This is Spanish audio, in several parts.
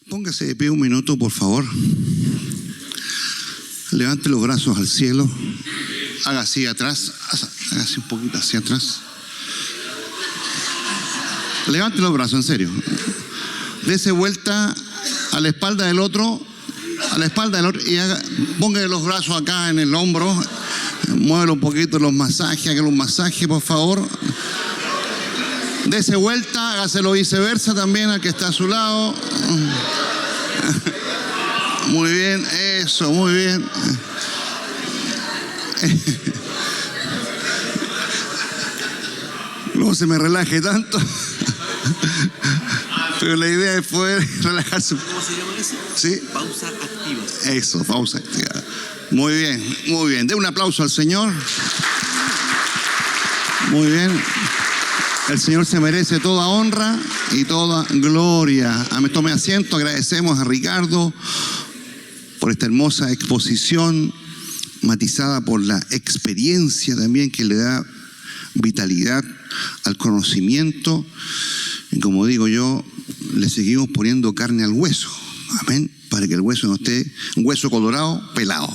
Póngase de pie un minuto, por favor. Levante los brazos al cielo. Haga así atrás. Haga así un poquito hacia atrás. Levante los brazos, en serio. Dese vuelta a la espalda del otro. A la espalda del otro. Y póngale los brazos acá en el hombro. Muévelo un poquito los masajes. Hágale un masaje, por favor. Dese vuelta. Hágaselo viceversa también al que está a su lado. Muy bien, eso, muy bien. No se me relaje tanto. Pero la idea es poder relajarse. ¿Cómo se llama eso? ¿Sí? Pausa activa. Eso, pausa activa. Muy bien, muy bien. Dé un aplauso al Señor. Muy bien. El Señor se merece toda honra y toda gloria. Tome asiento. Agradecemos a Ricardo por esta hermosa exposición, matizada por la experiencia también que le da vitalidad al conocimiento. Y como digo yo, le seguimos poniendo carne al hueso. Amén. Para que el hueso no esté, un hueso colorado, pelado.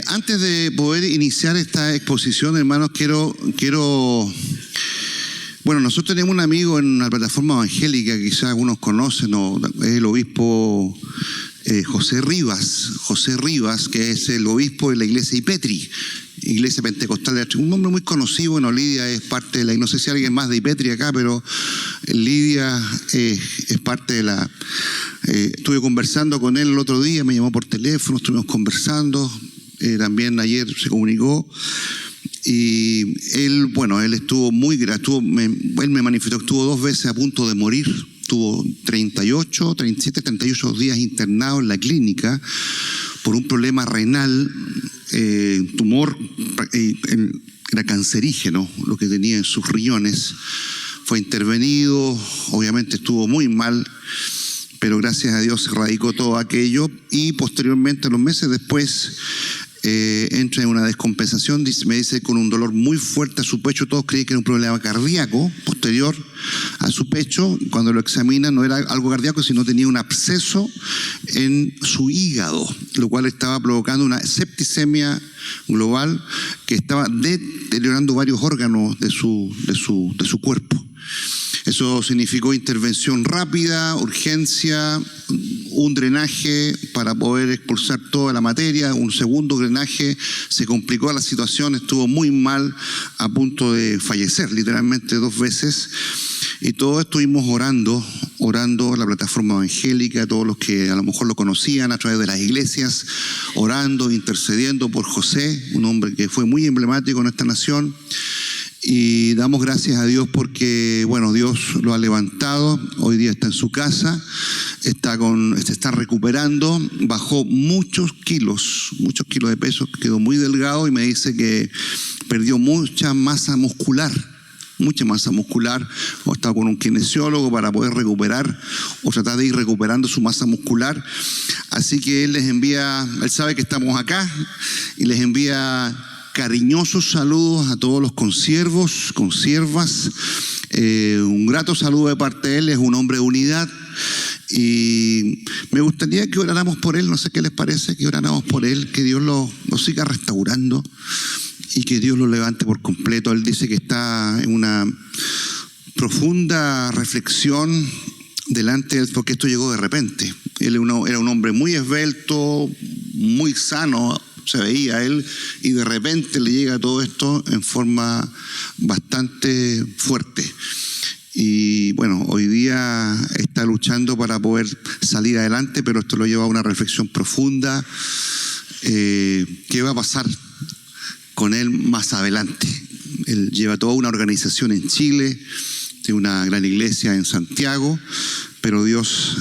Antes de poder iniciar esta exposición, hermanos, bueno, nosotros tenemos un amigo en una plataforma evangélica, quizás algunos conocen, es el obispo José Rivas, que es el obispo de la iglesia Ipetri, iglesia pentecostal de un hombre muy conocido. Bueno, Lidia es parte de la, no sé si alguien más de Ipetri acá, pero Lidia es parte de la... estuve conversando con él el otro día, me llamó por teléfono, estuvimos conversando, también ayer se comunicó. Y él, bueno, él estuvo muy grave, él me manifestó que estuvo 2 veces a punto de morir. Estuvo 38 días internado en la clínica por un problema renal, tumor, era cancerígeno lo que tenía en sus riñones. Fue intervenido, obviamente estuvo muy mal, pero gracias a Dios se erradicó todo aquello y posteriormente, unos meses después, entra en una descompensación, me dice, con un dolor muy fuerte a su pecho. Todos creían que era un problema cardíaco posterior a su pecho. Cuando lo examinan no era algo cardíaco, sino tenía un absceso en su hígado, lo cual estaba provocando una septicemia global que estaba deteriorando varios órganos de su cuerpo. Eso significó intervención rápida, urgencia, un drenaje para poder expulsar toda la materia, un segundo drenaje, se complicó la situación, estuvo muy mal, a punto de fallecer, literalmente 2 veces. Y todos estuvimos orando la plataforma evangélica, todos los que a lo mejor lo conocían a través de las iglesias, orando, intercediendo por José, un hombre que fue muy emblemático en esta nación. Y damos gracias a Dios porque, bueno, Dios lo ha levantado. Hoy día está en su casa, se está recuperando, bajó muchos kilos de peso, quedó muy delgado y me dice que perdió mucha masa muscular. O está con un kinesiólogo para poder recuperar o tratar de ir recuperando su masa muscular. Así que él sabe que estamos acá y les envía cariñosos saludos a todos los consiervos, consiervas. Un grato saludo de parte de él, es un hombre de unidad. Y me gustaría que oráramos por él, no sé qué les parece, que oráramos por él, que Dios lo siga restaurando y que Dios lo levante por completo. Él dice que está en una profunda reflexión delante de él, porque esto llegó de repente. Él era un hombre muy esbelto, muy sano, se veía él, y de repente le llega todo esto en forma bastante fuerte. Y bueno, hoy día está luchando para poder salir adelante, pero esto lo lleva a una reflexión profunda. ¿Qué va a pasar con él más adelante? Él lleva toda una organización en Chile, tiene una gran iglesia en Santiago, pero Dios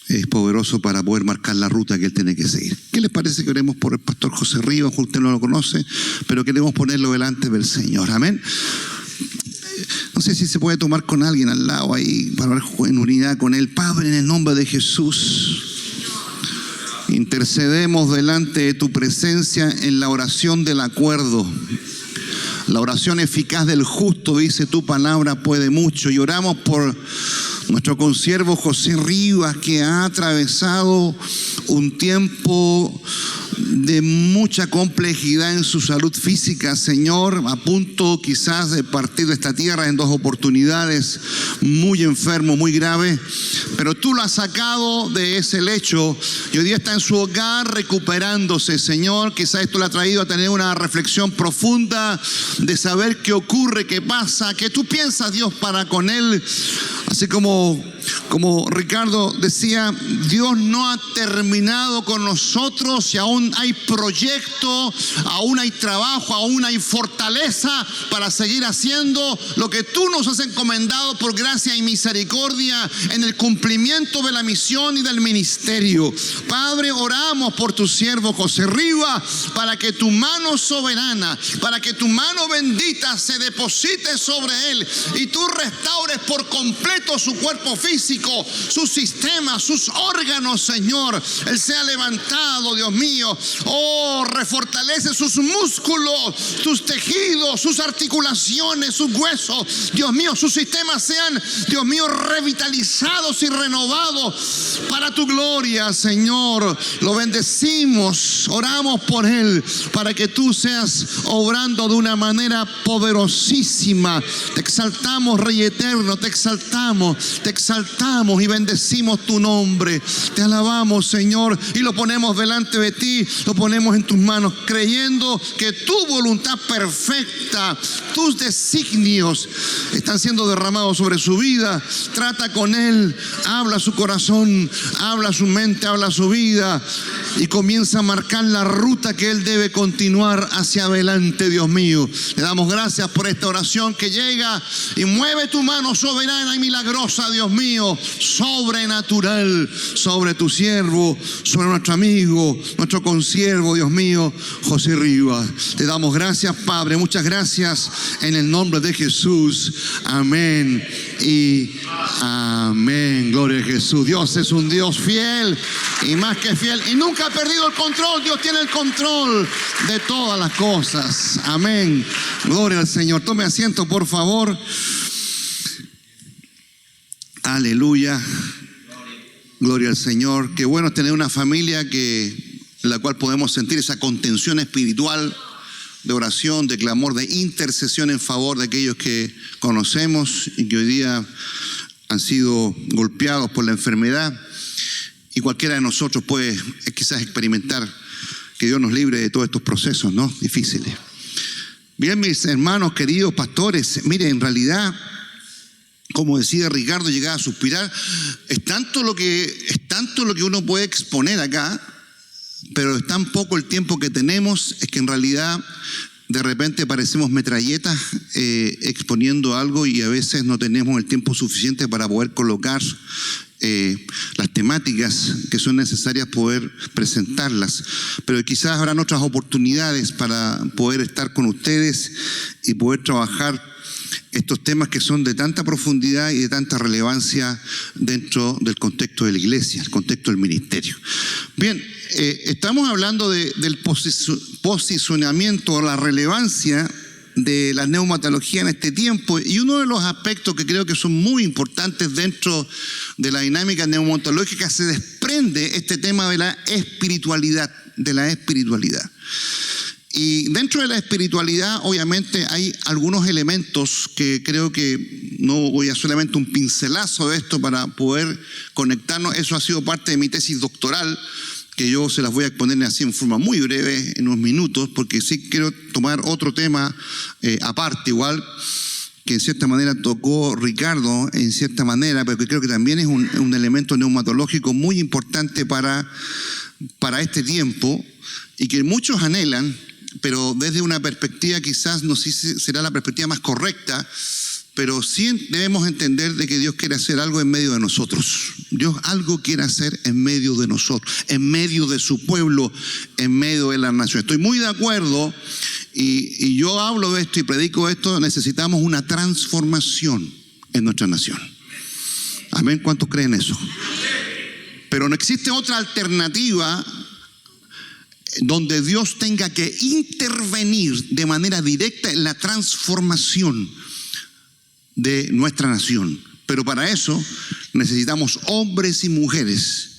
es poderoso para poder marcar la ruta que él tiene que seguir. ¿Qué les parece que oremos por el pastor José Rivas? Usted no lo conoce, pero queremos ponerlo delante del Señor. Amén. No sé si se puede tomar con alguien al lado ahí para orar en unidad con él. Padre, en el nombre de Jesús, intercedemos delante de tu presencia en la oración del acuerdo. La oración eficaz del justo, dice tu palabra, puede mucho. Y oramos por nuestro consiervo José Rivas, que ha atravesado un tiempo de mucha complejidad en su salud física, Señor, a punto quizás de partir de esta tierra en 2 oportunidades, muy enfermo, muy grave, pero tú lo has sacado de ese lecho y hoy día está en su hogar recuperándose, Señor. Quizás esto le ha traído a tener una reflexión profunda de saber qué ocurre, qué pasa, qué tú piensas, Dios, para con él. Así como Ricardo decía, Dios no ha terminado con nosotros y aún hay proyecto, aún hay trabajo, aún hay fortaleza para seguir haciendo lo que tú nos has encomendado por gracia y misericordia en el cumplimiento de la misión y del ministerio. Padre, oramos por tu siervo José Rivas para que tu mano soberana, para que tu mano bendita se deposite sobre él y tú restaures por completo su cuerpo físico, sus sistemas, sus órganos, Señor. Él sea levantado, Dios mío. Oh, refortalece sus músculos, sus tejidos, sus articulaciones, sus huesos. Dios mío, sus sistemas sean, Dios mío, revitalizados y renovados para tu gloria, Señor. Lo bendecimos, oramos por él para que tú seas obrando de una manera poderosísima. Te exaltamos, Rey eterno, te exaltamos y bendecimos tu nombre. Te alabamos, Señor, y lo ponemos delante de ti, lo ponemos en tus manos, creyendo que tu voluntad perfecta, tus designios están siendo derramados sobre su vida. Trata con él, habla su corazón, habla su mente, habla su vida y comienza a marcar la ruta que él debe continuar hacia adelante, Dios mío. Le damos gracias por esta oración que llega y mueve tu mano soberana y milagrosa, Dios mío, sobrenatural sobre tu siervo, sobre nuestro amigo, nuestro consiervo, Dios mío, José Rivas. Te damos gracias, Padre, muchas gracias en el nombre de Jesús. Amén y amén. Gloria a Jesús. Dios es un Dios fiel y más que fiel y nunca ha perdido el control. Dios tiene el control de todas las cosas. Amén. Gloria al Señor. Tome asiento, por favor. Aleluya. Gloria al Señor. Qué bueno tener una familia en la cual podemos sentir esa contención espiritual de oración, de clamor, de intercesión en favor de aquellos que conocemos y que hoy día han sido golpeados por la enfermedad. Y cualquiera de nosotros puede quizás experimentar que Dios nos libre de todos estos procesos, ¿no? Difíciles. Bien, mis hermanos queridos pastores, miren, en realidad, como decía Ricardo, llegaba a suspirar. Es tanto lo que uno puede exponer acá, pero es tan poco el tiempo que tenemos, es que en realidad de repente parecemos metralletas exponiendo algo y a veces no tenemos el tiempo suficiente para poder colocar las temáticas que son necesarias poder presentarlas. Pero quizás habrán otras oportunidades para poder estar con ustedes y poder trabajar estos temas que son de tanta profundidad y de tanta relevancia dentro del contexto de la iglesia, el contexto del ministerio. Bien, estamos hablando del posicionamiento, la relevancia de la neumatología en este tiempo, y uno de los aspectos que creo que son muy importantes dentro de la dinámica neumatológica se desprende este tema de la espiritualidad, Y dentro de la espiritualidad, obviamente, hay algunos elementos que creo que no voy a solamente un pincelazo de esto para poder conectarnos. Eso ha sido parte de mi tesis doctoral, que yo se las voy a exponer así en forma muy breve, en unos minutos, porque sí quiero tomar otro tema aparte, igual, que en cierta manera tocó Ricardo, en cierta manera, pero que creo que también es un elemento neumatológico muy importante para este tiempo y que muchos anhelan, pero desde una perspectiva quizás no sé si será la perspectiva más correcta, pero sí debemos entender de que Dios quiere hacer algo en medio de nosotros. Dios algo quiere hacer en medio de nosotros, en medio de su pueblo, en medio de la nación. Estoy muy de acuerdo y yo hablo de esto y predico esto. Necesitamos una transformación en nuestra nación. Amén. ¿Cuántos creen eso? Pero no existe otra alternativa donde Dios tenga que intervenir de manera directa en la transformación de nuestra nación. Pero para eso necesitamos hombres y mujeres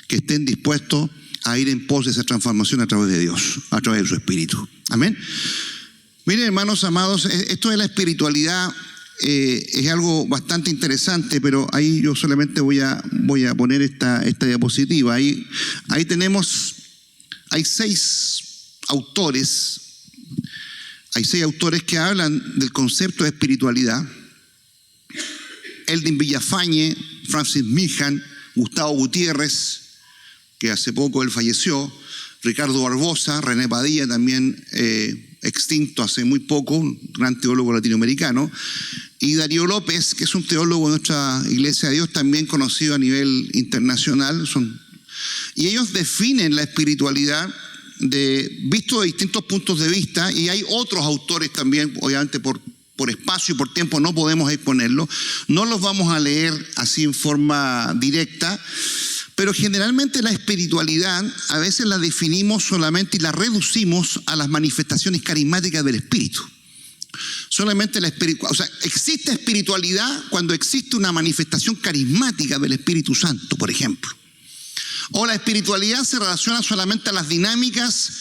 que estén dispuestos a ir en pos de esa transformación a través de Dios, a través de su Espíritu. Amén. Miren, hermanos amados, esto de la espiritualidad es algo bastante interesante, pero ahí yo solamente voy a poner esta diapositiva. Ahí tenemos, hay seis autores que hablan del concepto de espiritualidad. Eldin Villafañe, Francis Meehan, Gustavo Gutiérrez, que hace poco él falleció, Ricardo Barbosa, René Padilla, también extinto hace muy poco, un gran teólogo latinoamericano, y Darío López, que es un teólogo de nuestra Iglesia de Dios, también conocido a nivel internacional. Y ellos definen la espiritualidad visto de distintos puntos de vista, y hay otros autores también, obviamente por espacio y por tiempo no podemos exponerlo, no los vamos a leer así en forma directa, pero generalmente la espiritualidad a veces la definimos solamente y la reducimos a las manifestaciones carismáticas del Espíritu. Solamente existe espiritualidad cuando existe una manifestación carismática del Espíritu Santo, por ejemplo. O la espiritualidad se relaciona solamente a las dinámicas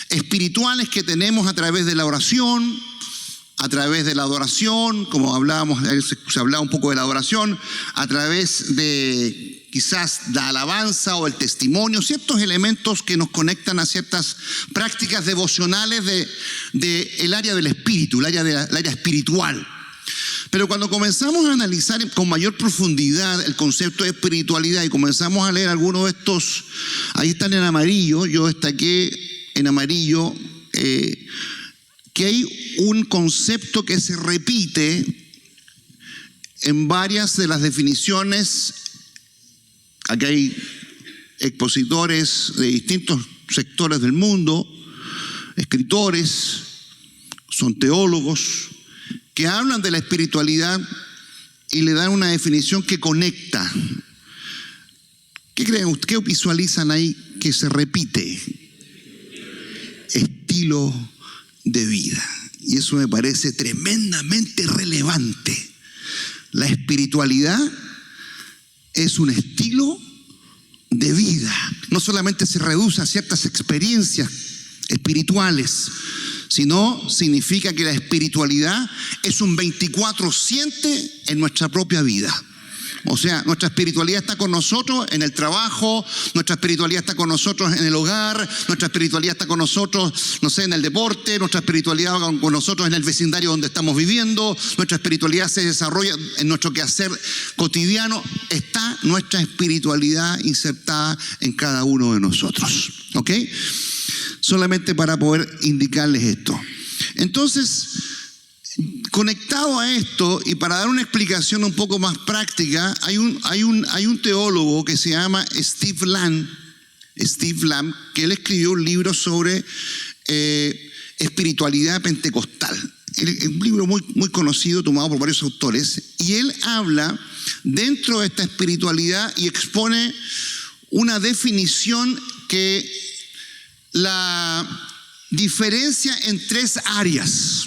espirituales que tenemos a través de la oración, a través de la adoración, como hablábamos, se hablaba un poco de la adoración, a través de quizás la alabanza o el testimonio, ciertos elementos que nos conectan a ciertas prácticas devocionales del área del espíritu, el área espiritual. Pero cuando comenzamos a analizar con mayor profundidad el concepto de espiritualidad y comenzamos a leer algunos de estos, ahí están en amarillo, yo destaqué en amarillo, que hay un concepto que se repite en varias de las definiciones. Aquí hay expositores de distintos sectores del mundo, escritores, son teólogos, que hablan de la espiritualidad y le dan una definición que conecta. ¿Qué creen ustedes? ¿Qué visualizan ahí que se repite? Estilo de vida. Y eso me parece tremendamente relevante. La espiritualidad es un estilo de vida. No solamente se reduce a ciertas experiencias espirituales, sino significa que la espiritualidad es un 24/7 en nuestra propia vida. O sea, nuestra espiritualidad está con nosotros en el trabajo, nuestra espiritualidad está con nosotros en el hogar, nuestra espiritualidad está con nosotros, no sé, en el deporte, nuestra espiritualidad con nosotros en el vecindario donde estamos viviendo, nuestra espiritualidad se desarrolla en nuestro quehacer cotidiano. Está nuestra espiritualidad insertada en cada uno de nosotros, ¿ok? Solamente para poder indicarles esto. Entonces, conectado a esto y para dar una explicación un poco más práctica, hay un teólogo que se llama Steve Lamb, que él escribió un libro sobre espiritualidad pentecostal. Es un libro muy conocido, tomado por varios autores, y él habla dentro de esta espiritualidad y expone una definición que la diferencia en tres áreas.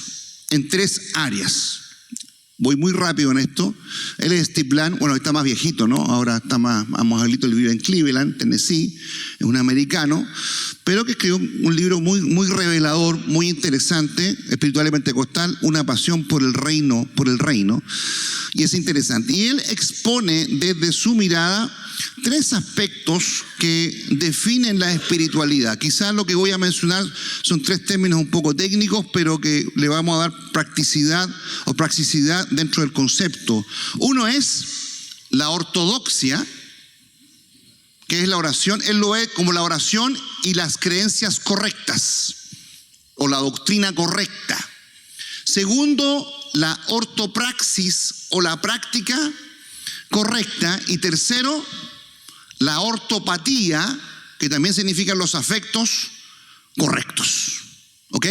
Voy muy rápido en esto. Él es Steve Lamb, bueno, está más viejito, ¿no? Ahora está más abuelito, él vive en Cleveland, Tennessee, es un americano, pero que escribió un libro muy revelador, muy interesante, Espiritualidad Pentecostal, una pasión por el reino, y es interesante. Y él expone desde su mirada tres aspectos que definen la espiritualidad. Quizás lo que voy a mencionar son tres términos un poco técnicos, pero que le vamos a dar practicidad dentro del concepto. Uno es la ortodoxia, que es la oración. Él lo ve como la oración y las creencias correctas, o la doctrina correcta. Segundo, la ortopraxis, o la práctica correcta. Y tercero, la ortopatía, que también significan los afectos correctos. ¿Ok?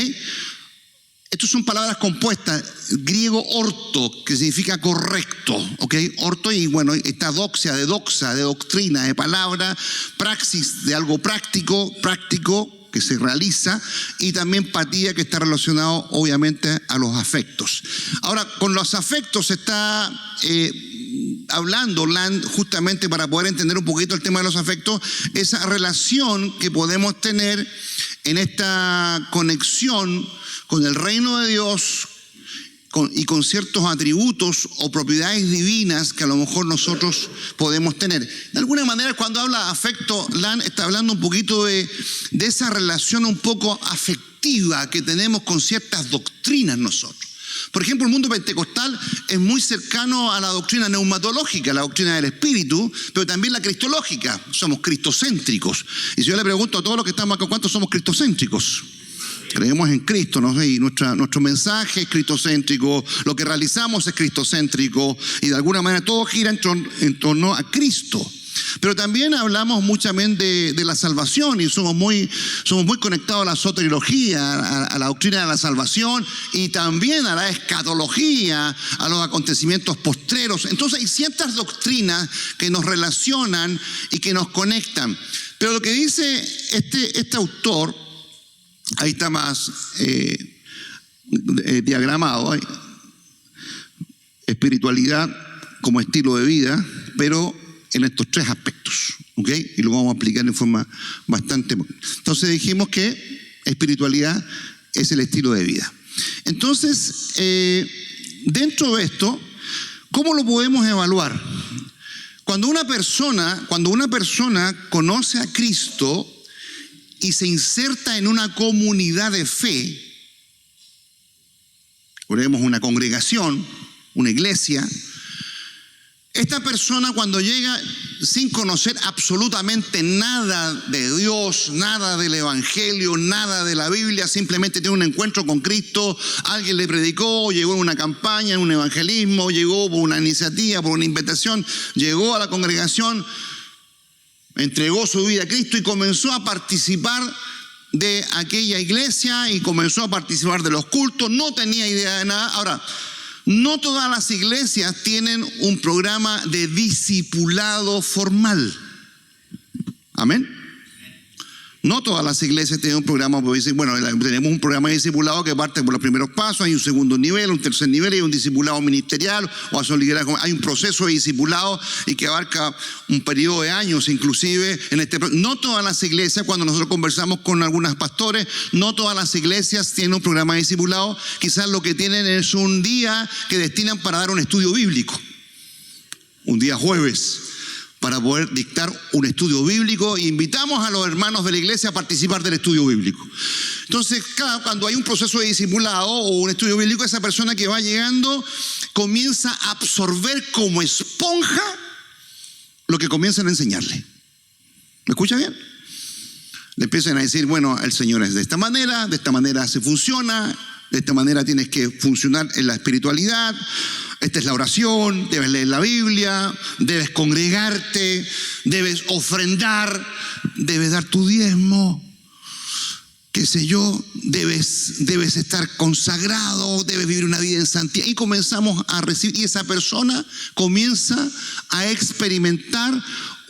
Estas son palabras compuestas, griego orto, que significa correcto, ¿ok? Orto, y bueno, esta doxia, de doxa, de doctrina, de palabra, praxis, de algo práctico, que se realiza, y también empatía, que está relacionado obviamente a los afectos. Ahora, con los afectos se está hablando Land, justamente para poder entender un poquito el tema de los afectos, esa relación que podemos tener en esta conexión con el reino de Dios y con ciertos atributos o propiedades divinas que a lo mejor nosotros podemos tener. De alguna manera, cuando habla afecto, Land está hablando un poquito de esa relación un poco afectiva que tenemos con ciertas doctrinas nosotros. Por ejemplo, el mundo pentecostal es muy cercano a la doctrina neumatológica, la doctrina del Espíritu, pero también la cristológica. Somos cristocéntricos. Y si yo le pregunto a todos los que estamos acá, ¿cuántos somos cristocéntricos? Creemos en Cristo, ¿no? Y nuestro mensaje es cristocéntrico, lo que realizamos es cristocéntrico, y de alguna manera todo gira en torno a Cristo. Pero también hablamos muchamente de la salvación, y somos muy conectados a la soteriología, a la doctrina de la salvación, y también a la escatología, a los acontecimientos postreros. Entonces hay ciertas doctrinas que nos relacionan y que nos conectan. Pero lo que dice este autor, ahí está más diagramado, espiritualidad como estilo de vida, pero en estos tres aspectos, ¿ok? Y lo vamos a explicar en forma bastante... Entonces dijimos que espiritualidad es el estilo de vida. Entonces, dentro de esto, ¿cómo lo podemos evaluar? Cuando una persona conoce a Cristo y se inserta en una comunidad de fe, ponemos una congregación, una iglesia, esta persona, cuando llega sin conocer absolutamente nada de Dios, nada del Evangelio, nada de la Biblia, simplemente tiene un encuentro con Cristo, alguien le predicó, llegó en una campaña, en un evangelismo, llegó por una iniciativa, por una invitación, llegó a la congregación, entregó su vida a Cristo y comenzó a participar de aquella iglesia y comenzó a participar de los cultos, no tenía idea de nada. Ahora, no todas las iglesias tienen un programa de discipulado formal. Amén. No todas las iglesias tienen un programa, bueno, tenemos un programa de discipulado que parte por los primeros pasos, hay un segundo nivel, un tercer nivel, hay un discipulado ministerial, hay un proceso de discipulado y que abarca un periodo de años inclusive. No todas las iglesias, cuando nosotros conversamos con algunos pastores, no todas las iglesias tienen un programa de discipulado. Quizás lo que tienen es un día que destinan para dar un estudio bíblico, un día jueves, para poder dictar un estudio bíblico, e invitamos a los hermanos de la iglesia a participar del estudio bíblico. Entonces, cuando hay un proceso de discipulado o un estudio bíblico, esa persona que va llegando comienza a absorber como esponja lo que comienzan a enseñarle. ¿Me escucha bien? Le empiezan a decir, bueno, el Señor es de esta manera se funciona, de esta manera tienes que funcionar en la espiritualidad. Esta es la oración, debes leer la Biblia, debes congregarte, debes ofrendar, debes dar tu diezmo, qué sé yo, debes estar consagrado, debes vivir una vida en santidad. Y comenzamos a recibir, y esa persona comienza a experimentar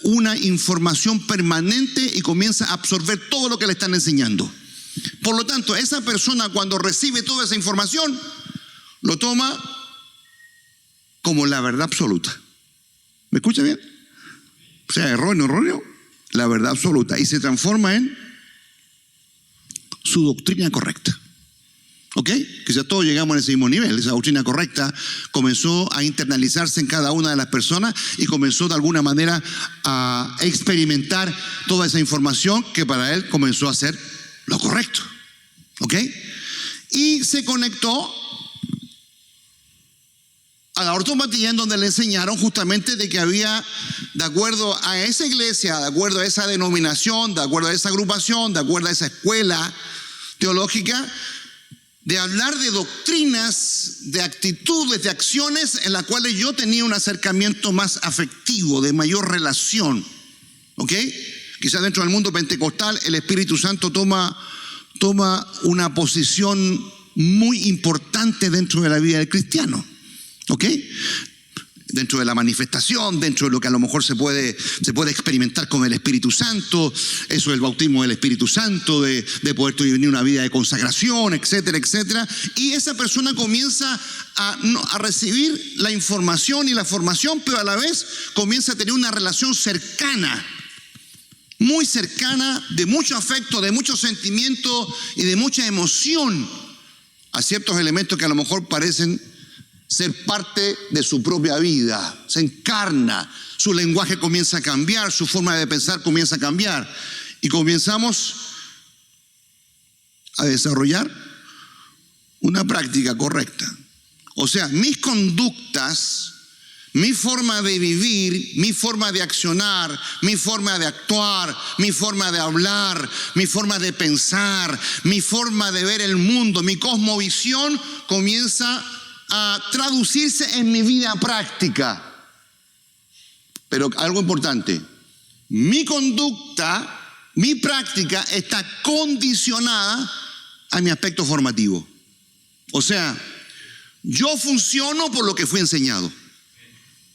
una información permanente y comienza a absorber todo lo que le están enseñando. Por lo tanto, esa persona, cuando recibe toda esa información, lo toma como la verdad absoluta. ¿Me escucha bien? O sea, erróneo, la verdad absoluta. Y se transforma en su doctrina correcta. ¿Ok? Quizás todos llegamos a ese mismo nivel. Esa doctrina correcta comenzó a internalizarse en cada una de las personas y comenzó de alguna manera a experimentar toda esa información que para él comenzó a ser lo correcto. ¿Ok? Y se conectó a la ortomatía, en donde le enseñaron justamente de que había, de acuerdo a esa iglesia, de acuerdo a esa denominación, de acuerdo a esa agrupación, de acuerdo a esa escuela teológica, de hablar de doctrinas, de actitudes, de acciones en las cuales yo tenía un acercamiento más afectivo, de mayor relación. ¿Ok? Quizás dentro del mundo pentecostal el Espíritu Santo toma una posición muy importante dentro de la vida del cristiano. ¿Ok? dentro de la manifestación, dentro de lo que a lo mejor se puede experimentar con el Espíritu Santo, eso del bautismo del Espíritu Santo, de poder vivir una vida de consagración, etcétera, etcétera. Y esa persona comienza a recibir la información y la formación, pero a la vez comienza a tener una relación cercana, muy cercana, de mucho afecto, de mucho sentimiento y de mucha emoción a ciertos elementos que a lo mejor parecen ser parte de su propia vida. Se encarna, su lenguaje comienza a cambiar, su forma de pensar comienza a cambiar y comenzamos a desarrollar una práctica correcta. O sea, mis conductas, mi forma de vivir, mi forma de accionar, mi forma de actuar, mi forma de hablar, mi forma de pensar, mi forma de ver el mundo, mi cosmovisión comienza a traducirse en mi vida práctica. Pero algo importante, mi conducta, mi práctica está condicionada a mi aspecto formativo. O sea, yo funciono por lo que fui enseñado.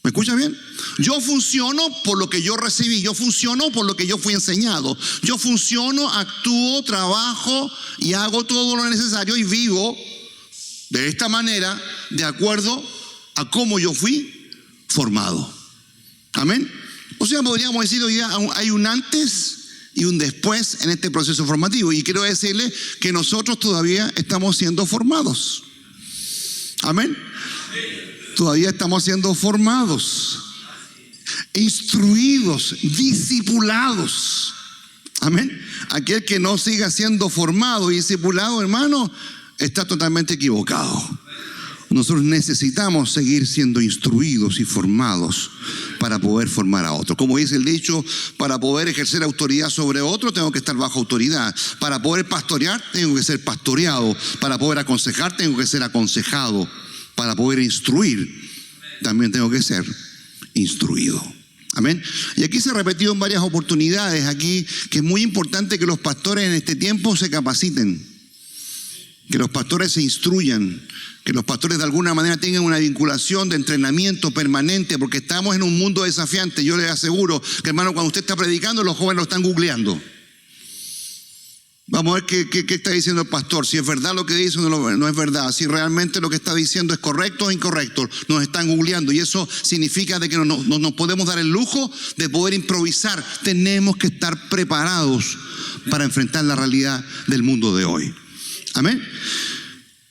¿Me escucha bien? Yo funciono por lo que yo recibí, yo funciono por lo que yo fui enseñado. Yo funciono, actúo, trabajo y hago todo lo necesario y vivo de esta manera de acuerdo a cómo yo fui formado. Amén. O sea, podríamos decir hoy día hay un antes y un después en este proceso formativo. Y quiero decirle que nosotros todavía estamos siendo formados. Amén. Todavía estamos siendo formados, instruidos, discipulados. Amén. Aquel que no siga siendo formado y discipulado, hermano, está totalmente equivocado. Nosotros necesitamos seguir siendo instruidos y formados para poder formar a otro. Como dice el dicho, para poder ejercer autoridad sobre otro, tengo que estar bajo autoridad. Para poder pastorear, tengo que ser pastoreado. Para poder aconsejar, tengo que ser aconsejado. Para poder instruir, también tengo que ser instruido. Amén. Y aquí se ha repetido en varias oportunidades aquí que es muy importante que los pastores en este tiempo se capaciten, que los pastores se instruyan, que los pastores de alguna manera tengan una vinculación de entrenamiento permanente, porque estamos en un mundo desafiante. Yo les aseguro que, hermano, cuando usted está predicando, los jóvenes lo están googleando. Vamos a ver qué está diciendo el pastor, si es verdad lo que dice o no es verdad, si realmente lo que está diciendo es correcto o incorrecto. Nos están googleando y eso significa de que no nos podemos dar el lujo de poder improvisar. Tenemos que estar preparados para enfrentar la realidad del mundo de hoy. Amén.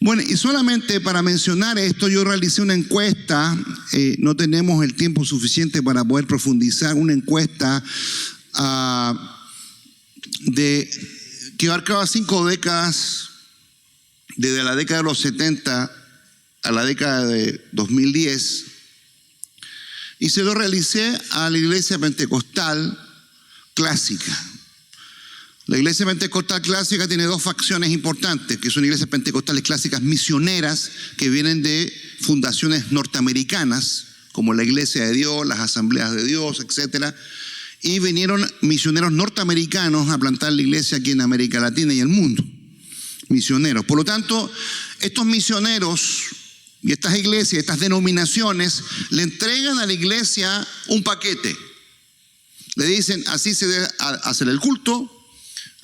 Bueno, y solamente para mencionar esto, yo realicé una encuesta, no tenemos el tiempo suficiente para poder profundizar, una encuesta que abarcaba 5 décadas, desde la década de los 70 a la década de 2010, y se lo realicé a la iglesia pentecostal clásica. La iglesia pentecostal clásica tiene 2 facciones importantes, que son iglesias pentecostales clásicas misioneras, que vienen de fundaciones norteamericanas, como la Iglesia de Dios, las Asambleas de Dios, etcétera. Y vinieron misioneros norteamericanos a plantar la iglesia aquí en América Latina y el mundo. Misioneros. Por lo tanto, estos misioneros y estas iglesias, estas denominaciones, le entregan a la iglesia un paquete. Le dicen, así se debe hacer el culto,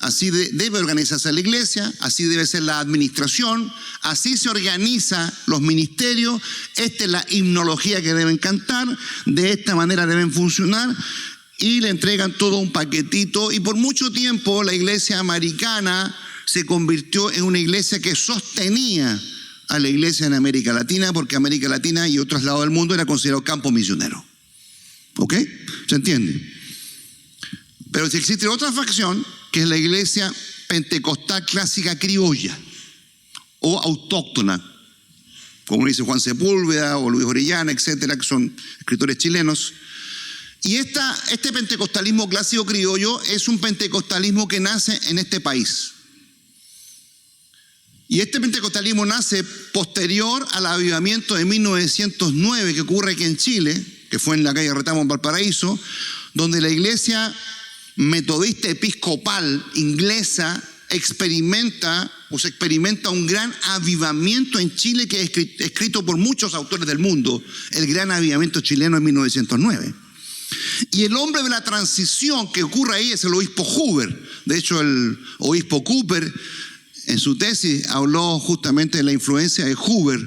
así debe organizarse la iglesia, así debe ser la administración, así se organizan los ministerios, esta es la himnología que deben cantar, de esta manera deben funcionar. Y le entregan todo un paquetito, y por mucho tiempo la iglesia americana se convirtió en una iglesia que sostenía a la iglesia en América Latina, porque América Latina y otros lados del mundo era considerado campo misionero. ¿Ok? ¿Se entiende? Pero si existe otra facción, que es la iglesia pentecostal clásica criolla o autóctona, como dice Juan Sepúlveda o Luis Orellana, etcétera, que son escritores chilenos. Y este pentecostalismo clásico criollo es un pentecostalismo que nace en este país. Y este pentecostalismo nace posterior al avivamiento de 1909 que ocurre aquí en Chile, que fue en la calle Retamo en Valparaíso, donde la iglesia metodista episcopal inglesa experimenta o se experimenta un gran avivamiento en Chile que es escrito por muchos autores del mundo, el gran avivamiento chileno en 1909. Y el hombre de la transición que ocurre ahí es el obispo Huber. De hecho, el obispo Cooper en su tesis habló justamente de la influencia de Huber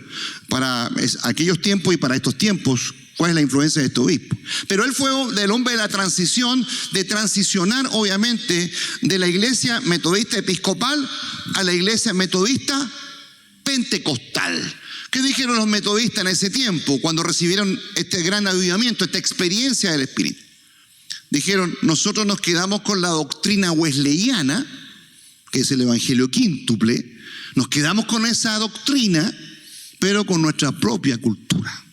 para aquellos tiempos y para estos tiempos. ¿Cuál es la influencia de este obispo? Pero él fue el hombre de la transición, de transicionar obviamente de la iglesia metodista episcopal a la iglesia metodista pentecostal. ¿Qué dijeron los metodistas en ese tiempo cuando recibieron este gran avivamiento, esta experiencia del Espíritu? Dijeron, nosotros nos quedamos con la doctrina wesleyana, que es el evangelio quíntuple, nos quedamos con esa doctrina, pero con nuestra propia cultura.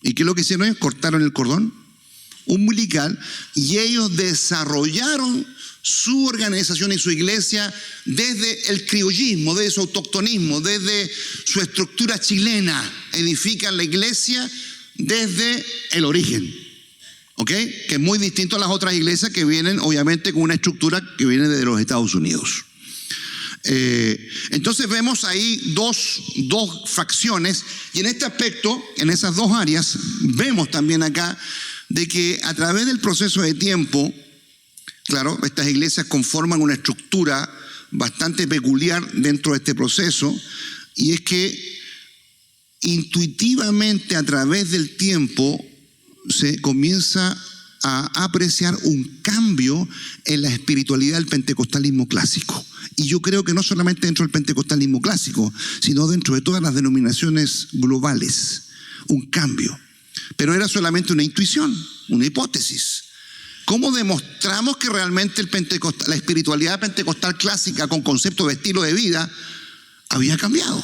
¿Y qué es lo que hicieron ellos? Cortaron el cordón umbilical y ellos desarrollaron su organización y su iglesia desde el criollismo, desde su autoctonismo, desde su estructura chilena. Edifican la iglesia desde el origen, ¿ok? Que es muy distinto a las otras iglesias que vienen obviamente con una estructura que viene de los Estados Unidos. Entonces vemos ahí dos facciones, y en este aspecto, en esas dos áreas, vemos también acá de que a través del proceso de tiempo, claro, estas iglesias conforman una estructura bastante peculiar dentro de este proceso, y es que intuitivamente a través del tiempo se comienza a apreciar un cambio en la espiritualidad del pentecostalismo clásico. Y yo creo que no solamente dentro del pentecostalismo clásico, sino dentro de todas las denominaciones globales, un cambio. Pero era solamente una intuición, una hipótesis. ¿Cómo demostramos que realmente la espiritualidad pentecostal clásica con concepto de estilo de vida había cambiado?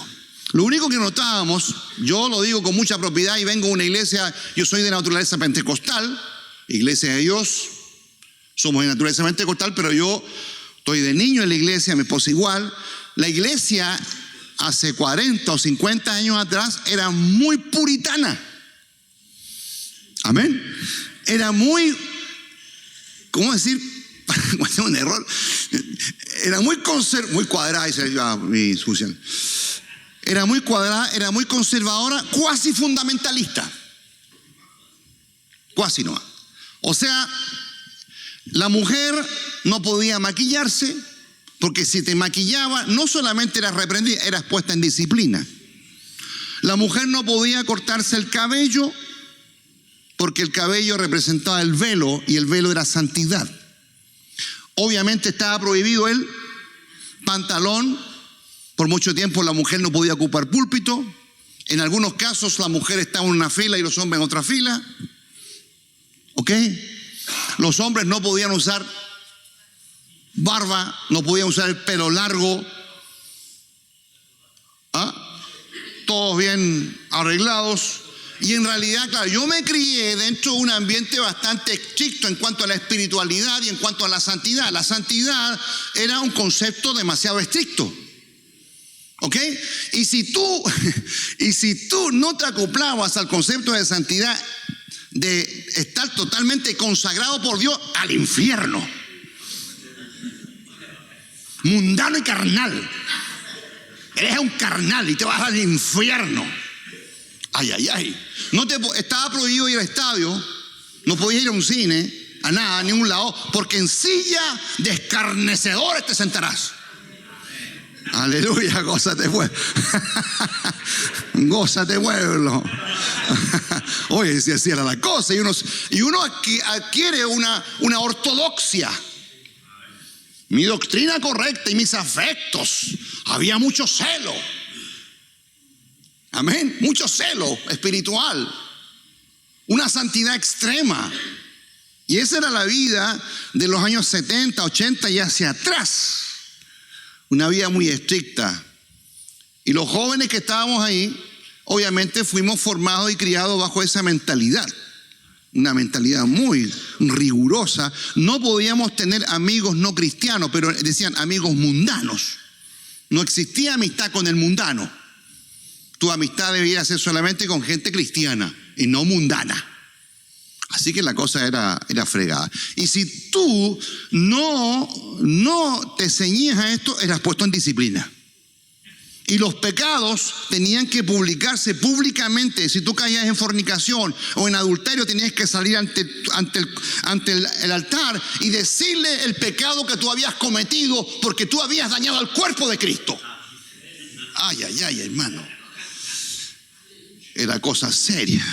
Lo único que notábamos, yo lo digo con mucha propiedad y vengo de una iglesia, yo soy de naturaleza pentecostal, iglesia de Dios, somos de naturaleza pentecostal, pero yo estoy de niño en la iglesia, mi esposa igual. La iglesia hace 40 o 50 años atrás era muy puritana. Amén. Era muy, ¿cómo decir? un error. Era muy cuadrada, era muy cuadrada, era muy conservadora, cuasi fundamentalista. Cuasi no. O sea, la mujer no podía maquillarse, porque si te maquillaba, no solamente eras reprendida, eras puesta en disciplina. La mujer no podía cortarse el cabello, porque el cabello representaba el velo, y el velo era santidad. Obviamente estaba prohibido el pantalón. Por mucho tiempo la mujer no podía ocupar púlpito. En algunos casos la mujer estaba en una fila y los hombres en otra fila. ¿Ok? Los hombres no podían usar barba, no podían usar el pelo largo. Todos bien arreglados. Y en realidad, claro, yo me crié dentro de un ambiente bastante estricto en cuanto a la espiritualidad y en cuanto a la santidad. La santidad era un concepto demasiado estricto. ¿Ok? Y si tú no te acoplabas al concepto de santidad, de estar totalmente consagrado por Dios, al infierno. Mundano y carnal. Eres un carnal y te vas al infierno. Ay, ay, ay. Estaba prohibido ir al estadio, no podías ir a un cine, a nada, a ningún lado, porque en silla de escarnecedores te sentarás. Aleluya, gózate pueblo. Gózate pueblo. Oye, si así era la cosa. Y uno adquiere una ortodoxia. Mi doctrina correcta y mis afectos. Había mucho celo. Amén. Mucho celo espiritual. Una santidad extrema. Y esa era la vida de los años 70, 80 y hacia atrás. Una vida muy estricta. Y los jóvenes que estábamos ahí, obviamente fuimos formados y criados bajo esa mentalidad. Una mentalidad muy rigurosa. No podíamos tener amigos no cristianos, pero decían amigos mundanos. No existía amistad con el mundano. Tu amistad debía ser solamente con gente cristiana y no mundana. Así que la cosa era fregada. Y si tú no te ceñías a esto, eras puesto en disciplina. Y los pecados tenían que publicarse públicamente. Si tú caías en fornicación o en adulterio, tenías que salir ante el altar y decirle el pecado que tú habías cometido, porque tú habías dañado al cuerpo de Cristo. Ay, ay, ay, hermano. Era cosa seria.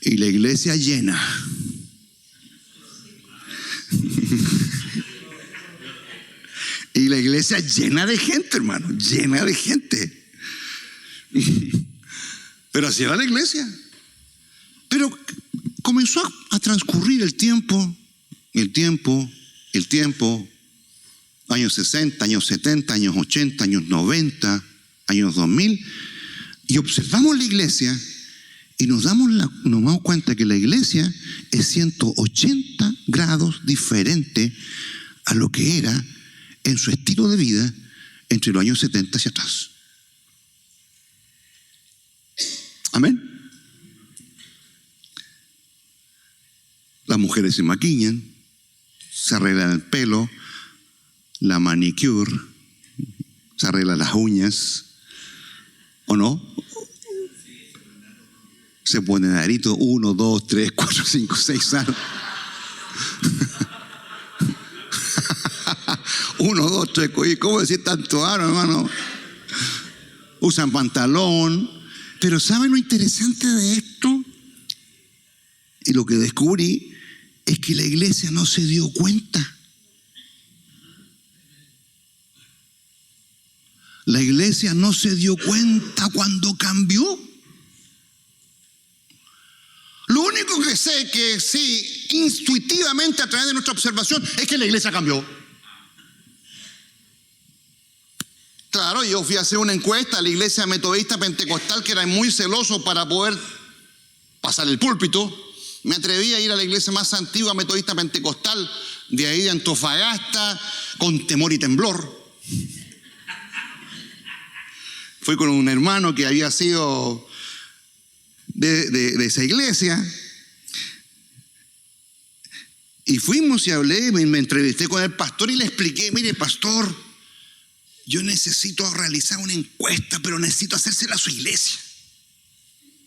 Y la iglesia llena. Y la iglesia llena de gente, hermano, llena de gente. Pero así era la iglesia. Pero comenzó a transcurrir el tiempo, años 60, años 70, años 80, años 90, años 2000, y observamos la iglesia y nos damos cuenta que la iglesia es 180 grados diferente a lo que era en su estilo de vida entre los años 70 hacia atrás. Amén. Las mujeres se maquillan, se arreglan el pelo, la manicure, se arreglan las uñas, ¿o no? Se ponen aritos 1, 2, 3, 4, 5, 6 años. 1, 2, 3, ¿cómo decir tanto aro, hermano? Usan pantalón. Pero ¿saben lo interesante de esto? Y lo que descubrí es que la iglesia no se dio cuenta. La iglesia no se dio cuenta cuando cambió. Lo único que sé que sí, intuitivamente a través de nuestra observación, es que la iglesia cambió. Claro, yo fui a hacer una encuesta a la iglesia metodista pentecostal, que era muy celoso para poder pasar el púlpito. Me atreví a ir a la iglesia más antigua metodista pentecostal, de ahí de Antofagasta, con temor y temblor. Fui con un hermano que había sido de esa iglesia. Y fuimos y hablé, me entrevisté con el pastor y le expliqué: mire, pastor, yo necesito realizar una encuesta, pero necesito hacérsela a su iglesia.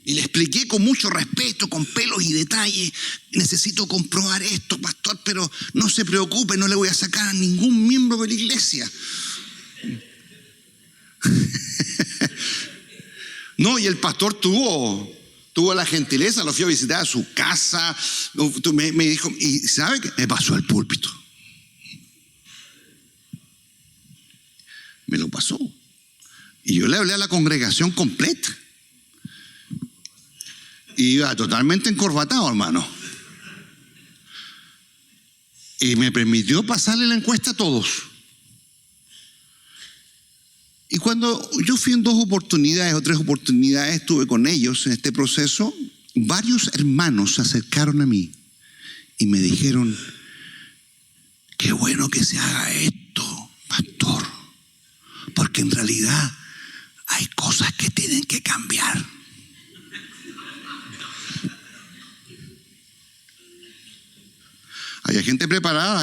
Y le expliqué con mucho respeto, con pelos y detalles: necesito comprobar esto, pastor, pero no se preocupe, no le voy a sacar a ningún miembro de la iglesia. No, y el pastor tuvo la gentileza, lo fui a visitar a su casa, me dijo, y ¿sabe qué? Me pasó al púlpito. Me lo pasó. Y yo le hablé a la congregación completa. Y iba totalmente encorbatado, hermano. Y me permitió pasarle la encuesta a todos. Y cuando yo fui en 2 oportunidades o 3 oportunidades, estuve con ellos en este proceso, varios hermanos se acercaron a mí y me dijeron: qué bueno que se haga esto, pastor, porque en realidad hay cosas que tienen que cambiar. Había gente preparada,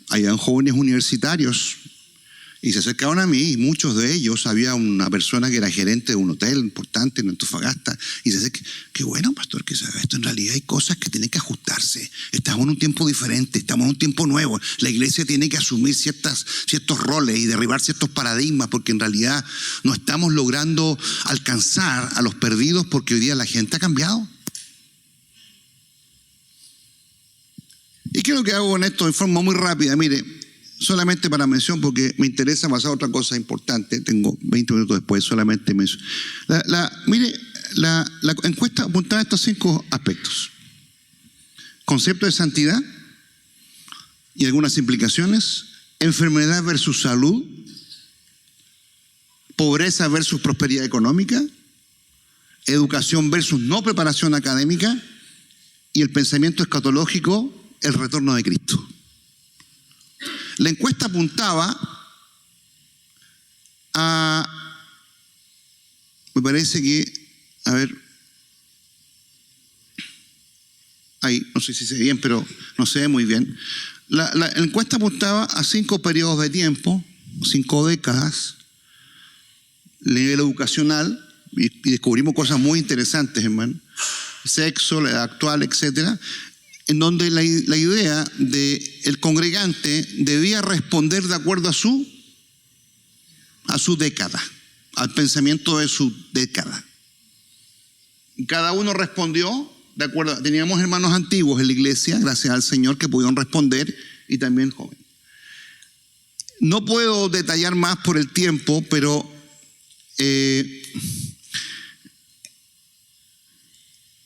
habían jóvenes universitarios, y se acercaron a mí, y muchos de ellos, había una persona que era gerente de un hotel importante en Antofagasta, y se acerca: qué bueno, pastor, que se haga esto. En realidad hay cosas que tienen que ajustarse. Estamos en un tiempo diferente, estamos en un tiempo nuevo. La iglesia tiene que asumir ciertos roles y derribar ciertos paradigmas, porque en realidad no estamos logrando alcanzar a los perdidos, porque hoy día la gente ha cambiado. ¿Y qué es lo que hago en esto en forma muy rápida? Mire, solamente para mención, porque me interesa pasar a otra cosa importante. Tengo 20 minutos después, solamente mención. Mire, la encuesta apuntaba a estos 5 aspectos: concepto de santidad y algunas implicaciones, enfermedad versus salud, pobreza versus prosperidad económica, educación versus no preparación académica, y el pensamiento escatológico, el retorno de Cristo. La encuesta apuntaba a, me parece que, a ver, ahí, no sé si se ve bien, pero no se ve muy bien. La encuesta apuntaba a 5 periodos de tiempo, 5 décadas, nivel educacional, y descubrimos cosas muy interesantes, hermano. Sexo, la edad actual, etcétera, en donde la idea de el congregante debía responder de acuerdo a su década, al pensamiento de su década. Cada uno respondió de acuerdo. Teníamos hermanos antiguos en la iglesia, gracias al Señor, que pudieron responder, y también jóvenes. No puedo detallar más por el tiempo, pero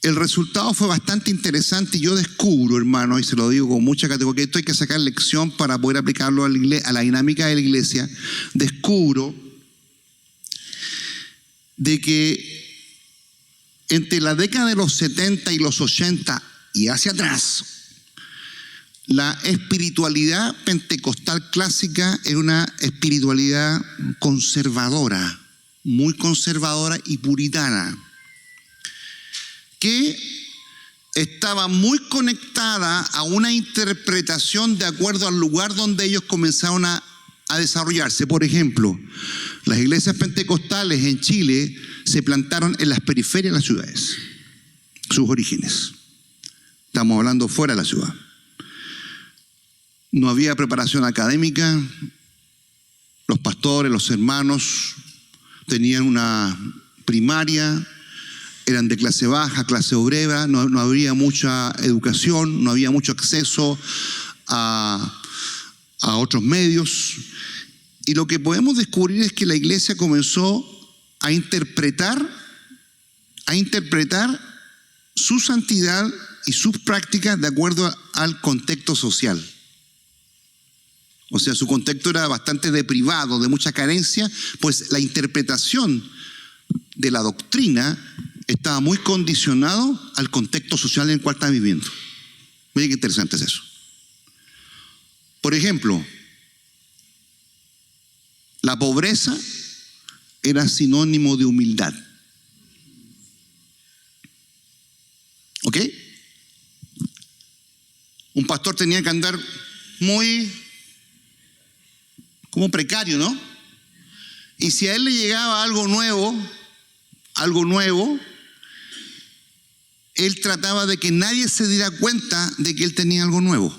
el resultado fue bastante interesante, y yo descubro, hermano, y se lo digo con mucha categoría, que esto hay que sacar lección para poder aplicarlo a la dinámica de la iglesia. Descubro de que entre la década de los 70 y los 80 y hacia atrás, la espiritualidad pentecostal clásica era una espiritualidad conservadora, muy conservadora y puritana, que estaba muy conectada a una interpretación de acuerdo al lugar donde ellos comenzaron a desarrollarse. Por ejemplo, las iglesias pentecostales en Chile se plantaron en las periferias de las ciudades, sus orígenes. Estamos hablando fuera de la ciudad. No había preparación académica, los pastores, los hermanos tenían una primaria, eran de clase baja, clase obrera, no había mucha educación, no había mucho acceso a otros medios. Y lo que podemos descubrir es que la iglesia comenzó a interpretar su santidad y sus prácticas de acuerdo al contexto social. O sea, su contexto era bastante deprivado, de mucha carencia, pues la interpretación de la doctrina estaba muy condicionado al contexto social en el cual está viviendo. Miren qué interesante es eso. Por ejemplo, la pobreza era sinónimo de humildad. ¿Ok? Un pastor tenía que andar muy como precario, ¿no? Y si a él le llegaba algo nuevo, él trataba de que nadie se diera cuenta de que él tenía algo nuevo.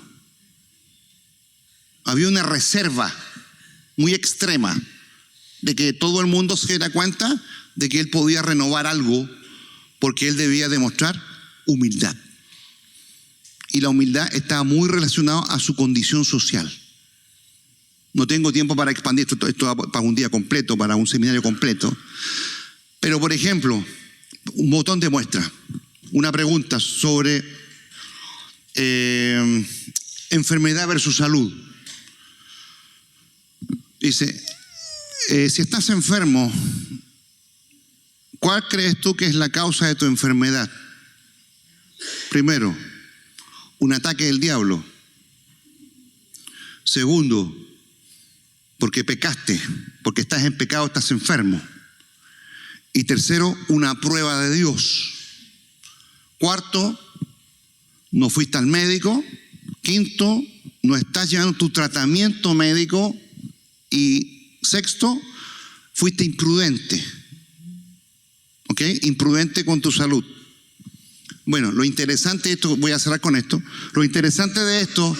Había una reserva muy extrema de que todo el mundo se diera cuenta de que él podía renovar algo, porque él debía demostrar humildad. Y la humildad estaba muy relacionada a su condición social. No tengo tiempo para expandir esto para un día completo, para un seminario completo. Pero, por ejemplo, un botón de muestra, una pregunta sobre enfermedad versus salud. Dice, si estás enfermo, ¿cuál crees tú que es la causa de tu enfermedad? Primero, un ataque del diablo. Segundo, porque pecaste, porque estás en pecado, estás enfermo. Y tercero, una prueba de Dios. Cuarto, no fuiste al médico. Quinto, no estás llevando tu tratamiento médico. Y sexto, fuiste imprudente. ¿Ok? Imprudente con tu salud. Bueno, lo interesante de esto, voy a cerrar con esto. Lo interesante de esto